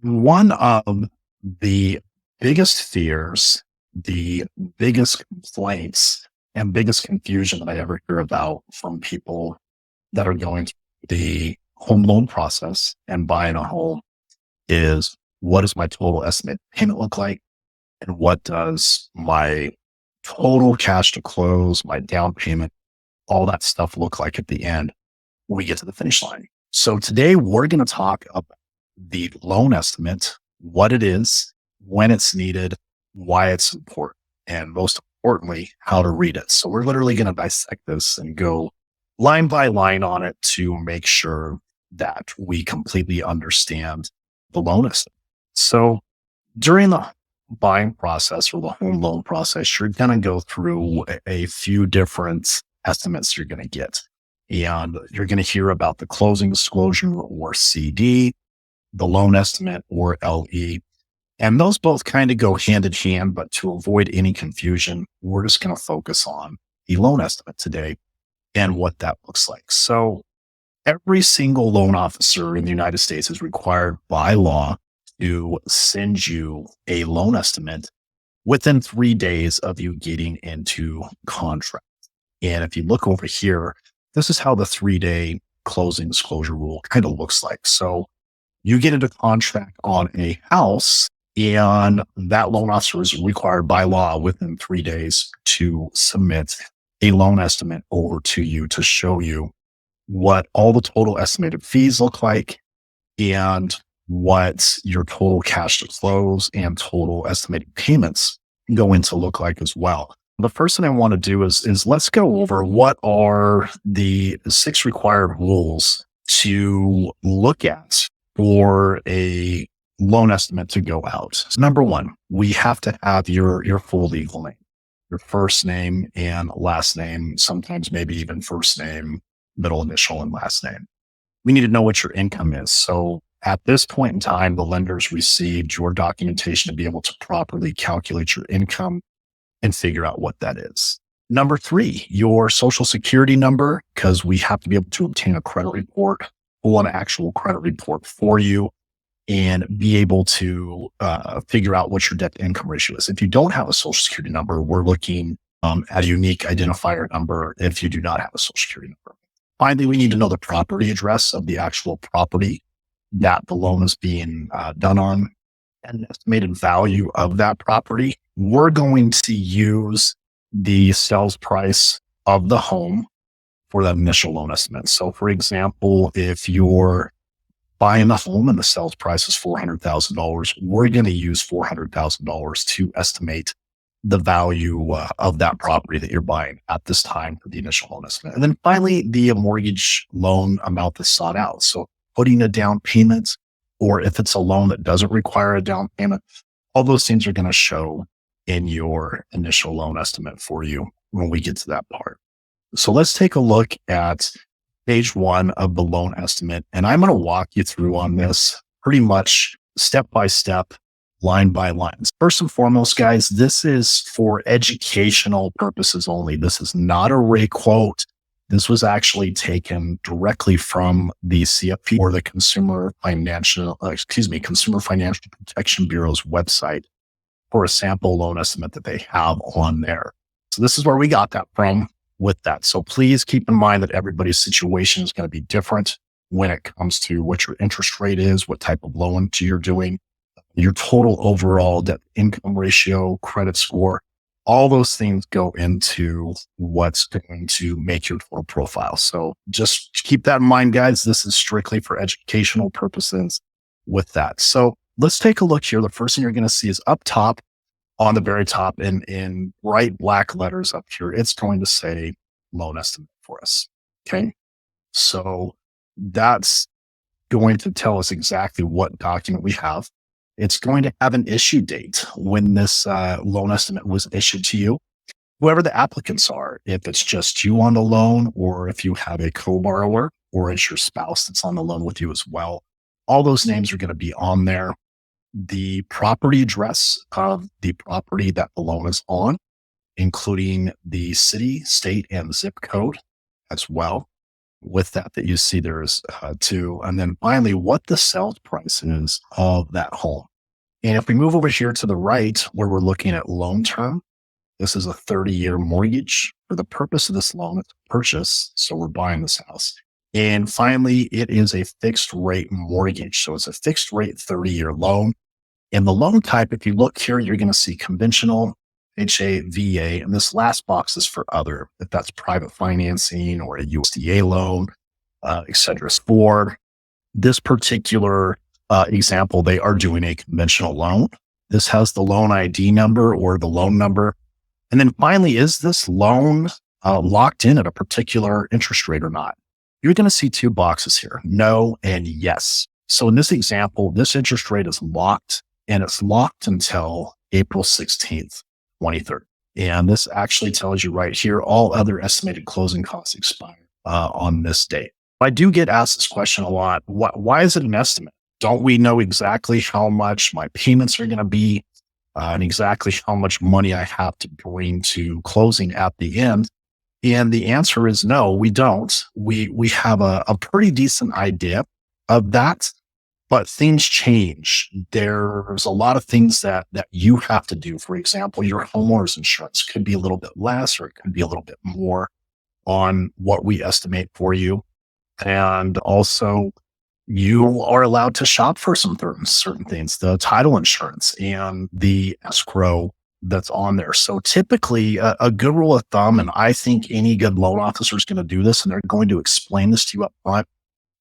One of the biggest fears, the biggest complaints, and biggest confusion that I ever hear about from people that are going through the home loan process and buying a home is, what does my total estimate payment look like? And what does my total cash to close, my down payment, all that stuff look like at the end when we get to the finish line? So today we're going to talk about the loan estimate, what it is, when it's needed, why it's important, and most importantly, how to read it. So we're literally going to dissect this and go line by line on it to make sure that we completely understand the loan estimate. So during the buying process or the home loan process, you're going to go through a few different estimates you're going to get. And you're going to hear about the closing disclosure or CD, the loan estimate or LE. And those both kind of go hand in hand, but to avoid any confusion, we're just going to focus on the loan estimate today and what that looks like. So every single loan officer in the United States is required by law to send you a loan estimate within 3 days of you getting into contract. And if you look over here, this is how the 3-day closing disclosure rule kind of looks like. So you get into contract on a house, and that loan officer is required by law within 3 days to submit a loan estimate over to you to show you what all the total estimated fees look like and what your total cash to close and total estimated payments going to look like as well. The first thing I want to do is let's go over what are the 6 required rules to look at for a loan estimate to go out. So number 1, we have to have your full legal name, your first name and last name, sometimes maybe even first name, middle initial, and last name. We need to know what your income is. So at this point in time, the lenders received your documentation to be able to properly calculate your income and figure out what that is. Number 3, your social security number, because we have to be able to obtain a credit report, pull an actual credit report for you, and be able to figure out what your debt to income ratio is. If you don't have a social security number, we're looking at a unique identifier number if you do not have a social security number. Finally, we need to know the property address of the actual property that the loan is being done on, and an estimated value of that property. We're going to use the sales price of the home for that initial loan estimate. So for example, if you're buying the home and the sales price is $400,000, we're going to use $400,000 to estimate the value of that property that you're buying at this time for the initial loan estimate. And then finally, the mortgage loan amount that's sought out. So putting a down payment, or if it's a loan that doesn't require a down payment, all those things are going to show in your initial loan estimate for you when we get to that part. So let's take a look at page 1 of the loan estimate. And I'm going to walk you through on this pretty much step by step, line by line. First and foremost, guys, this is for educational purposes only. This is not a rate quote. This was actually taken directly from the CFP, or the Consumer Financial Protection Bureau's website, for a sample loan estimate that they have on there. So this is where we got that from with that. So please keep in mind that everybody's situation is going to be different when it comes to what your interest rate is, what type of loan you're doing, your total overall debt income ratio, credit score. All those things go into what's going to make your total profile. So just keep that in mind, guys. This is strictly for educational purposes with that. So let's take a look here. The first thing you're going to see is up top, on the very top, in bright black letters up here, it's going to say loan estimate for us. Okay. So that's going to tell us exactly what document we have. It's going to have an issue date when this loan estimate was issued to you, whoever the applicants are, if it's just you on the loan, or if you have a co-borrower, or it's your spouse that's on the loan with you as well. All those names are going to be on there. The property address of the property that the loan is on, including the city, state, and zip code as well. with that you see there's two. And then finally, what the sales price is of that home. And if we move over here to the right, where we're looking at loan term, this is a 30-year mortgage. For the purpose of this loan, it's a purchase. So we're buying this house. And finally, it is a fixed rate mortgage. So it's a fixed rate 30-year loan. And the loan type, if you look here, you're going to see conventional, HAVA, and this last box is for other, if that's private financing or a USDA loan, et cetera. For this particular example, they are doing a conventional loan. This has the loan ID number or the loan number. And then finally, is this loan locked in at a particular interest rate or not? You're going to see two boxes here, no and yes. So in this example, this interest rate is locked, and it's locked until April 16th, 2030. And this actually tells you right here, all other estimated closing costs expire on this date. I do get asked this question a lot. Why is it an estimate? Don't we know exactly how much my payments are going to be and exactly how much money I have to bring to closing at the end? And the answer is no, we don't. We have a pretty decent idea of that, but things change. There's a lot of things that you have to do. For example, your homeowner's insurance could be a little bit less, or it could be a little bit more on what we estimate for you. And also, you are allowed to shop for some certain things, the title insurance and the escrow that's on there. So typically a good rule of thumb, and I think any good loan officer is going to do this, and they're going to explain this to you up front.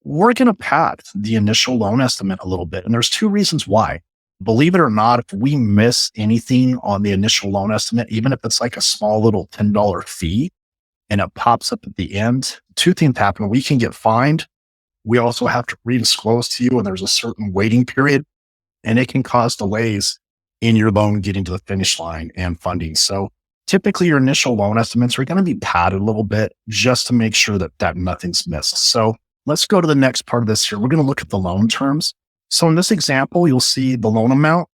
We're going to pad the initial loan estimate a little bit. And there's two reasons why. Believe it or not, if we miss anything on the initial loan estimate, even if it's like a small little $10 fee and it pops up at the end, two things happen. We can get fined. We also have to redisclose to you, and there's a certain waiting period, and it can cause delays in your loan getting to the finish line and funding. So typically your initial loan estimates are going to be padded a little bit just to make sure that nothing's missed. So let's go to the next part of this here. We're going to look at the loan terms. So in this example, you'll see the loan amount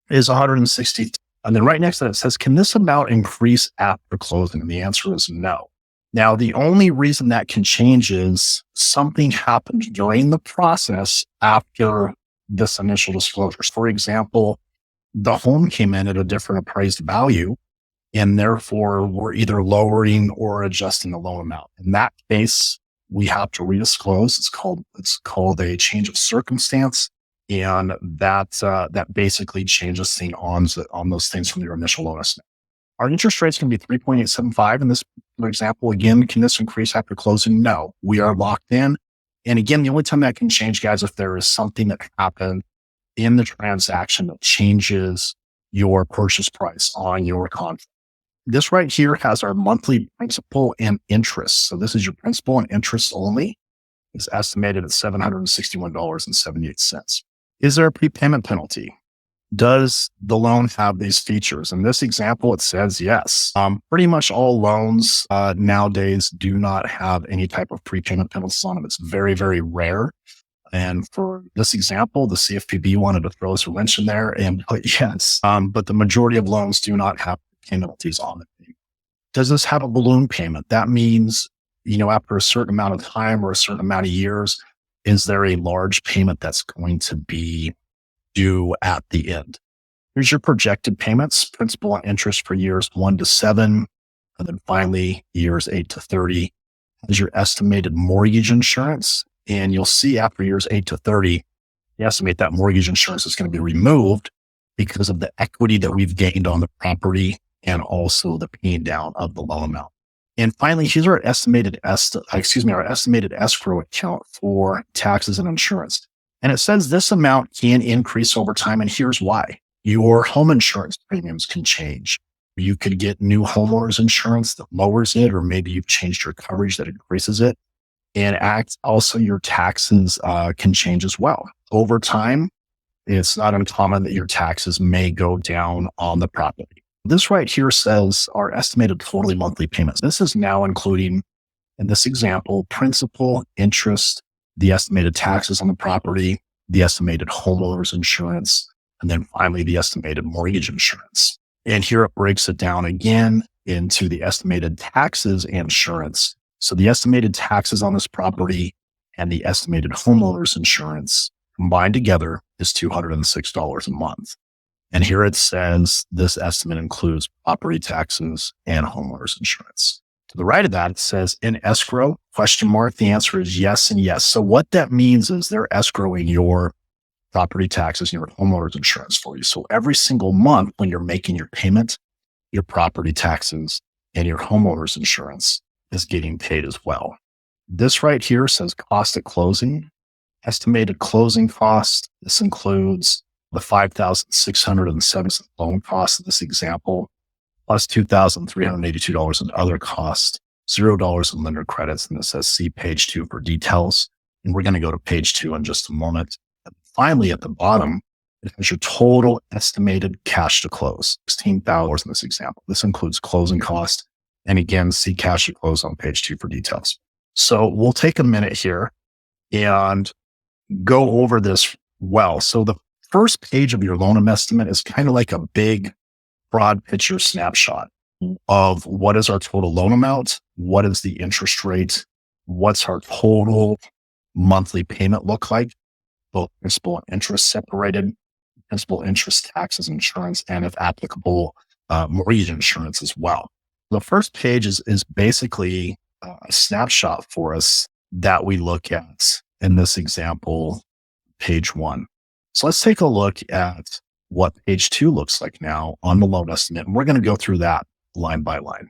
is 160. And then right next to that, it says, can this amount increase after closing? And the answer is no. Now, the only reason that can change is something happened during the process after this initial disclosure. For example, the home came in at a different appraised value, and therefore we're either lowering or adjusting the loan amount. In that case, we have to redisclose. It's called a change of circumstance, and that basically changes things on those things from your initial loan estimate. Our interest rate's going to be 3.875 in this example. Again, can this increase after closing? No, we are locked in. And again, the only time that can change, guys, if there is something that happened in the transaction that changes your purchase price on your contract. This right here has our monthly principal and interest. So this is your principal and interest only. It's estimated at $761.78. Is there a prepayment penalty? Does the loan have these features? In this example, it says yes. Pretty much all loans nowadays do not have any type of prepayment penalties on them. It's very, very rare. And for this example, the CFPB wanted to throw us a wrench in there and put yes. But the majority of loans do not have penalties on it. Does this have a balloon payment? That means, after a certain amount of time or a certain amount of years, is there a large payment that's going to be due at the end? Here's your projected payments, principal and interest for years 1 to 7, and then finally years 8 to 30. Is your estimated mortgage insurance. And you'll see after years 8 to 30, you estimate that mortgage insurance is going to be removed because of the equity that we've gained on the property and also the paying down of the loan amount. And finally, here's our estimated escrow account for taxes and insurance. And it says this amount can increase over time. And here's why. Your home insurance premiums can change. You could get new homeowners insurance that lowers it, or maybe you've changed your coverage that increases it. And also your taxes can change as well. Over time, it's not uncommon that your taxes may go down on the property. This right here says our estimated quarterly monthly payments. This is now including, in this example, principal, interest, the estimated taxes on the property, the estimated homeowners insurance, and then finally the estimated mortgage insurance. And here it breaks it down again into the estimated taxes and insurance. So the estimated taxes on this property and the estimated homeowner's insurance combined together is $206 a month. And here it says this estimate includes property taxes and homeowner's insurance. To the right of that, it says in escrow, question mark. The answer is yes and yes. So what that means is they're escrowing your property taxes and your homeowner's insurance for you. So every single month when you're making your payment, your property taxes and your homeowner's insurance is getting paid as well. This right here says cost at closing, estimated closing cost. This includes the $5,607 loan cost of this example, plus $2,382 in other costs, $0 in lender credits. And this says see page 2 for details. And we're going to go to page 2 in just a moment. And finally, at the bottom, it has your total estimated cash to close, $16,000 in this example. This includes closing cost. And again, see cash to close on page 2 for details. So we'll take a minute here and go over this well. So the first page of your loan estimate is kind of like a big, broad picture snapshot of what is our total loan amount, what is the interest rate, what's our total monthly payment look like, both principal and interest separated, principal, interest, taxes, insurance, and if applicable, mortgage insurance as well. The first page is basically a snapshot for us that we look at in this example, page 1. So let's take a look at what page 2 looks like now on the loan estimate. And we're going to go through that line by line.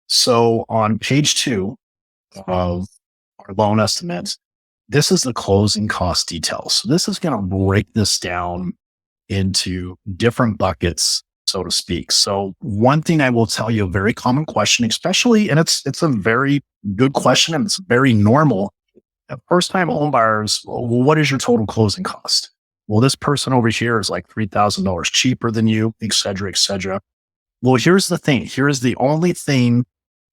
So on page 2 of our loan estimate, this is the closing cost details. So this is going to break this down into different buckets, so to speak. So one thing I will tell you, a very common question, especially, and it's a very good question and it's very normal. First-time home buyers, well, what is your total closing cost? Well, this person over here is like $3,000 cheaper than you, et cetera, et cetera. Well, here's the thing. Here's the only thing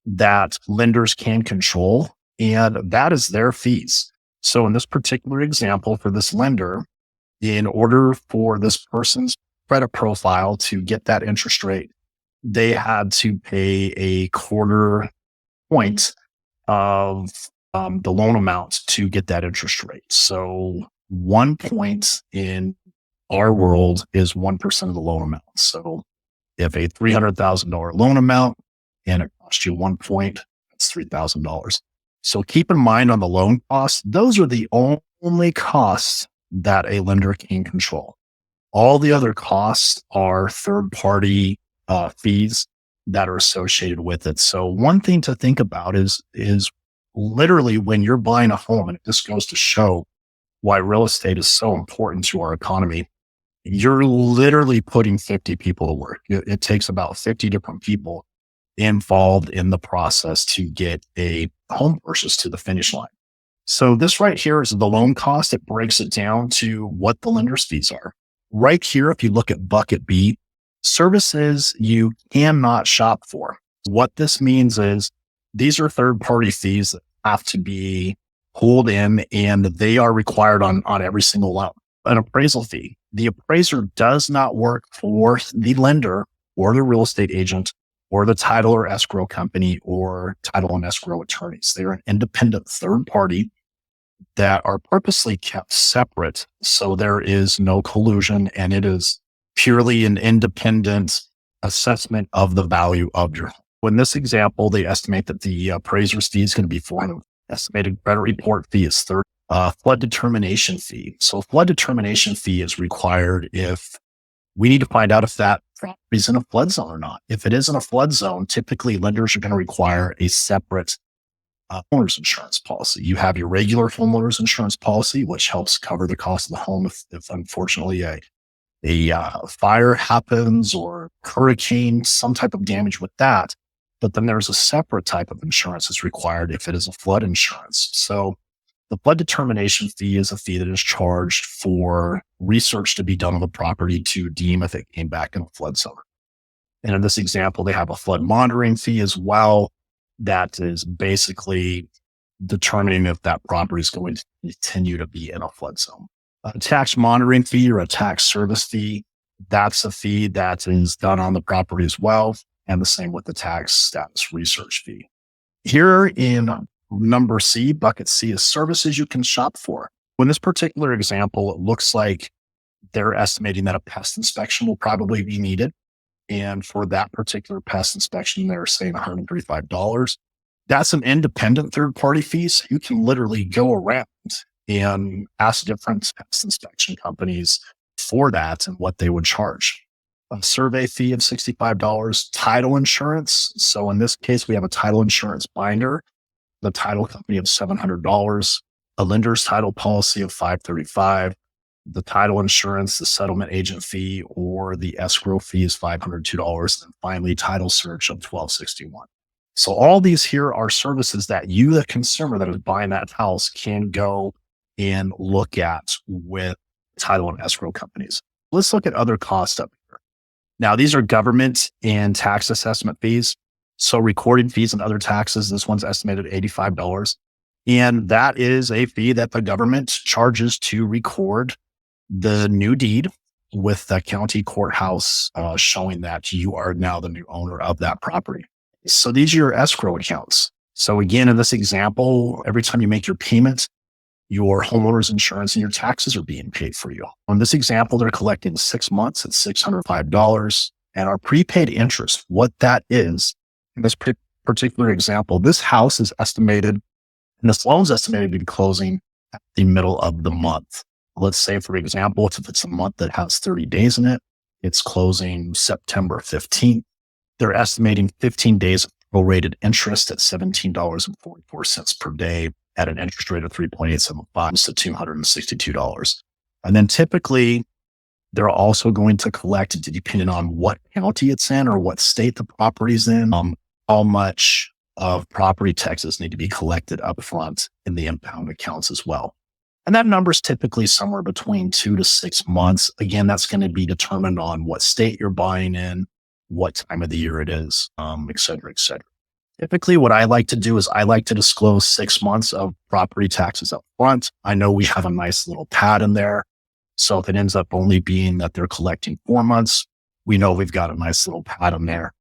that lenders can control, and that is their fees. So in this particular example for this lender, in order for this person's credit profile to get that interest rate, they had to pay a quarter point of the loan amount to get that interest rate. So 1 point in our world is 1% of the loan amount. So if a $300,000 loan amount and it costs you 1 point, that's $3,000. So keep in mind on the loan costs, those are the only costs that a lender can control. All the other costs are third-party fees that are associated with it. So one thing to think about is literally when you're buying a home, and it just goes to show why real estate is so important to our economy, you're literally putting 50 people to work. It takes about 50 different people involved in the process to get a home purchase to the finish line. So this right here is the loan cost. It breaks it down to what the lender's fees are. Right here, if you look at bucket B, services you cannot shop for. What this means is these are third-party fees that have to be pulled in, and they are required on every single loan. An appraisal fee. The appraiser does not work for the lender or the real estate agent or the title or escrow company or title and escrow attorneys. They're an independent third party that are purposely kept separate. So there is no collusion, and it is purely an independent assessment of the value of your home. In this example, they estimate that the appraiser's fee is going to be $400. Estimated credit report fee is $30. Flood determination fee. So flood determination fee is required if we need to find out if that property is in a flood zone or not. If it is in a flood zone, typically lenders are going to require a separate homeowner's insurance policy. You have your regular homeowner's insurance policy, which helps cover the cost of the home if unfortunately a fire happens or hurricane, some type of damage with that. But then there's a separate type of insurance that's required if it is a flood insurance. So the flood determination fee is a fee that is charged for research to be done on the property to deem if it came back in a flood zone. And in this example, they have a flood monitoring fee as well. That is basically determining if that property is going to continue to be in a flood zone. A tax monitoring fee or a tax service fee, that's a fee that is done on the property as well. And the same with the tax status research fee. Here in Number C, bucket C, is services you can shop for. In this particular example, it looks like they're estimating that a pest inspection will probably be needed. And for that particular pest inspection, they're saying $135. That's an independent third party fee. So you can literally go around and ask different pest inspection companies for that and what they would charge. A survey fee of $65, title insurance. So in this case, we have a title insurance binder, the title company of $700, a lender's title policy of $535, the title insurance, the settlement agent fee, or the escrow fee is $502. And finally, title search of $1,261. So all these here are services that you, the consumer that is buying that house, can go and look at with title and escrow companies. Let's look at other costs up here. Now, these are government and tax assessment fees. So recording fees and other taxes, this one's estimated $85. And that is a fee that the government charges to record the new deed with the county courthouse showing that you are now the new owner of that property. So these are your escrow accounts. So again, in this example, every time you make your payment, your homeowner's insurance and your taxes are being paid for you. On this example, they're collecting 6 months at $605. And our prepaid interest, what that is, in this particular example, this house is estimated, and this loan's estimated to be closing at the middle of the month. Let's say, for example, if it's a month that has 30 days in it, it's closing September 15th. They're estimating 15 days of prorated interest at $17.44 per day at an interest rate of 3.875 to $262. And then typically, they're also going to collect, depending on what county it's in or what state the property's in, how much of property taxes need to be collected up front in the impound accounts as well. And that number is typically somewhere between 2 to 6 months. Again, that's going to be determined on what state you're buying in, what time of the year it is, et cetera, et cetera. Typically, what I like to do is I like to disclose 6 months of property taxes up front. I know we have a nice little pad in there. So if it ends up only being that they're collecting 4 months, we know we've got a nice little pad in there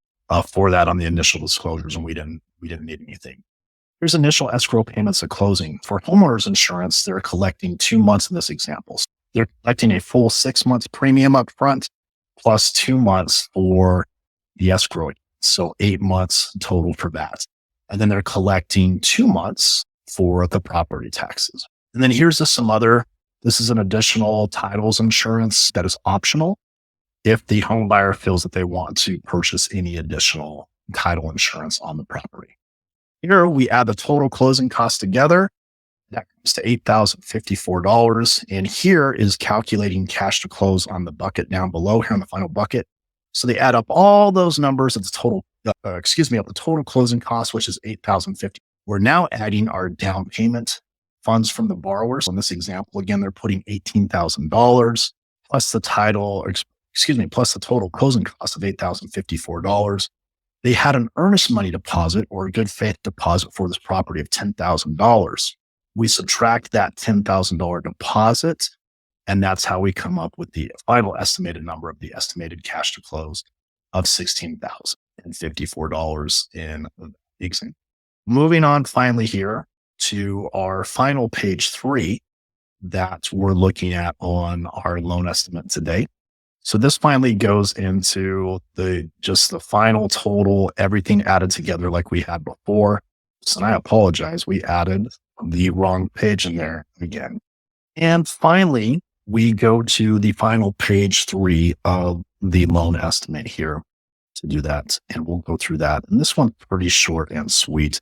for that on the initial disclosures, and we didn't need anything. Here's initial escrow payments at closing. For homeowners insurance, they're collecting 2 months in this example. So they're collecting a full 6 months premium up front plus 2 months for the escrow. So 8 months total for that. And then they're collecting 2 months for the property taxes. And then here's this is an additional titles insurance that is optional if the home buyer feels that they want to purchase any additional title insurance on the property. Here we add the total closing costs together. That comes to $8,054. And here is calculating cash to close on the bucket down below here on the final bucket. So they add up all those numbers at the total, of the total closing cost, which is $8,050. We're now adding our down payment funds from the borrowers. In this example, again, they're putting $18,000 plus the plus the total closing cost of $8,054. They had an earnest money deposit or a good faith deposit for this property of $10,000. We subtract that $10,000 deposit, and that's how we come up with the final estimated number of the estimated cash to close of $16,054 in the example. Moving on finally here to our final page 3 that we're looking at on our loan estimate today. So this finally goes into the final total, everything added together like we had before. So I apologize, we added the wrong page in there again. And finally, we go to the final page 3 of the loan estimate here to do that. And we'll go through that. And this one's pretty short and sweet.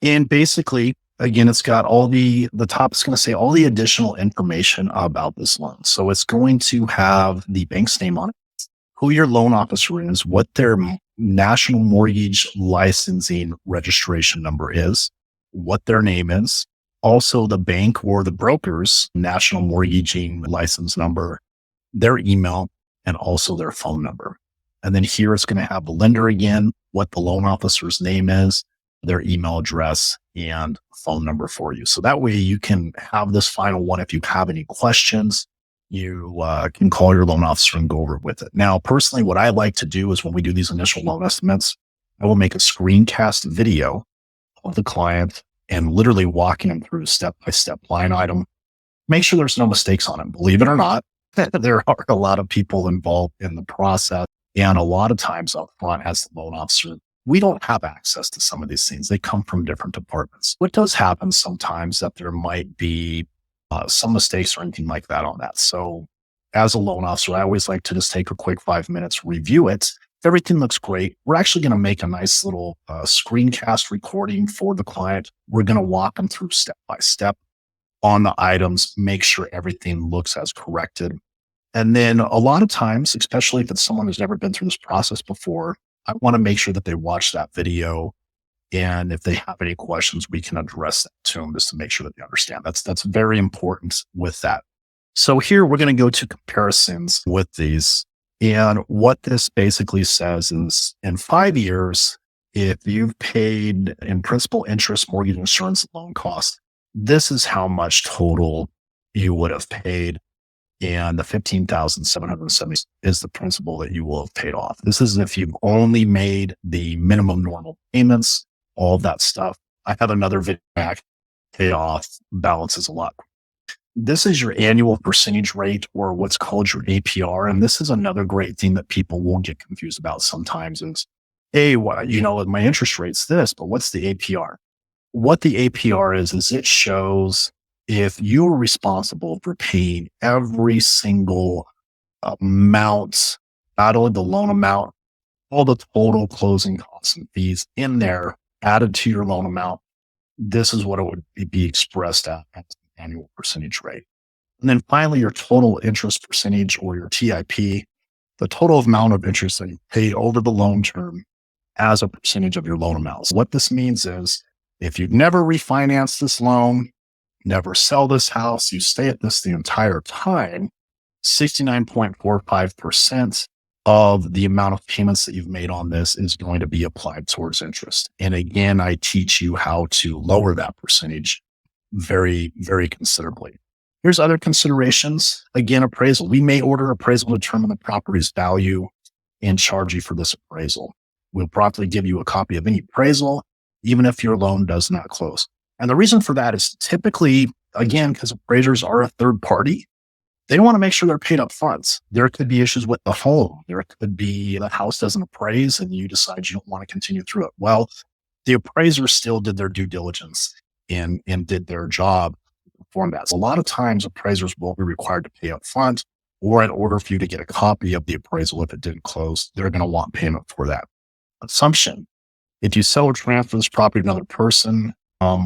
And basically, again, it's got the top is going to say all the additional information about this loan. So it's going to have the bank's name on it, who your loan officer is, what their national mortgage licensing registration number is, what their name is, also the bank or the broker's national mortgaging license number, their email, and also their phone number. And then here it's going to have the lender again, what the loan officer's name is, their email address, and phone number for you. So that way you can have this final one. If you have any questions, you can call your loan officer and go over it with it. Now, personally, what I like to do is when we do these initial loan estimates, I will make a screencast video of the client and literally walking them through step by step line item. Make sure there's no mistakes on it. Believe it or not, there are a lot of people involved in the process. And a lot of times up front as the loan officer, we don't have access to some of these things. They come from different departments. What does happen sometimes that there might be some mistakes or anything like that on that. So as a loan officer, I always like to just take a quick 5 minutes, review it. If everything looks great, we're actually going to make a nice little screencast recording for the client. We're going to walk them through step by step on the items, make sure everything looks as corrected. And then a lot of times, especially if it's someone who's never been through this process before, I want to make sure that they watch that video. And if they have any questions, we can address that to them just to make sure that they understand. That's very important with that. So here we're going to go to comparisons with these. And what this basically says is in 5 years, if you've paid in principal, interest, mortgage, insurance, loan costs, this is how much total you would have paid. And the 15,770 is the principal that you will have paid off. This is if you've only made the minimum normal payments, all of that stuff. I have another video back, pay off balances a lot. This is your annual percentage rate, or what's called your APR. And this is another great thing that people will get confused about sometimes is, hey, what, my interest rate's this, but what's the APR? What the APR is it shows if you're responsible for paying every single amount, not only the loan amount, all the total closing costs and fees in there added to your loan amount, this is what it would be expressed at the annual percentage rate. And then finally, your total interest percentage, or your TIP, the total amount of interest that you pay over the loan term as a percentage of your loan amount. So what this means is if you've never refinanced this loan, never sell this house, you stay at this the entire time, 69.45% of the amount of payments that you've made on this is going to be applied towards interest. And again, I teach you how to lower that percentage very, very considerably. Here's other considerations. Again, appraisal. We may order appraisal to determine the property's value and charge you for this appraisal. We'll promptly give you a copy of any appraisal, even if your loan does not close. And the reason for that is typically, again, because appraisers are a third party, they want to make sure they're paid up front. There could be issues with the home. There could be the house doesn't appraise and you decide you don't want to continue through it. Well, the appraiser still did their due diligence and did their job to perform that. So a lot of times appraisers will be required to pay up front, or in order for you to get a copy of the appraisal if it didn't close, they're going to want payment for that. Assumption. If you sell or transfer this property to another person,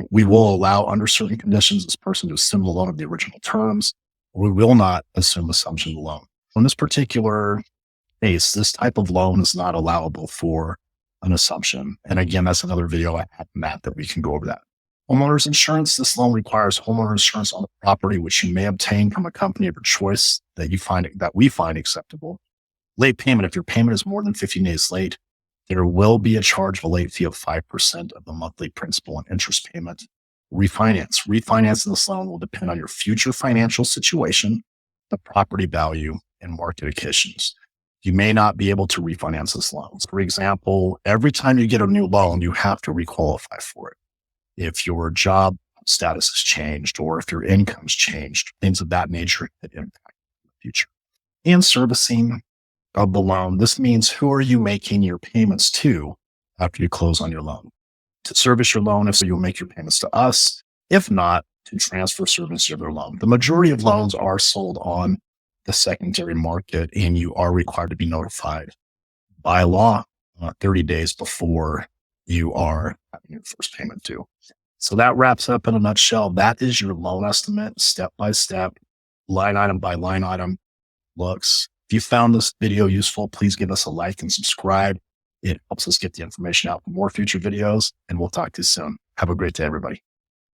we will allow under certain conditions this person to assume the loan of the original terms. We will not assume assumption of the loan. In this particular case, this type of loan is not allowable for an assumption. And again, that's another video I have, Matt, that we can go over that. Homeowners insurance. This loan requires homeowner insurance on the property, which you may obtain from a company of your choice that we find acceptable. Late payment. If your payment is more than 15 days late, there will be a charge of a late fee of 5% of the monthly principal and interest payment. Refinance. Refinancing this loan will depend on your future financial situation, the property value, and market conditions. You may not be able to refinance this loan. For example, every time you get a new loan, you have to requalify for it. If your job status has changed, or if your income's changed, things of that nature could impact in the future. And servicing of the loan. This means who are you making your payments to after you close on your loan? To service your loan, if so, you'll make your payments to us. If not, to transfer service of your loan. The majority of loans are sold on the secondary market, and you are required to be notified by law 30 days before you are having your first payment due. So that wraps up in a nutshell. That is your loan estimate, step by step, line item by line item looks. If you found this video useful, please give us a like and subscribe. It helps us get the information out for more future videos, and we'll talk to you soon. Have a great day, everybody.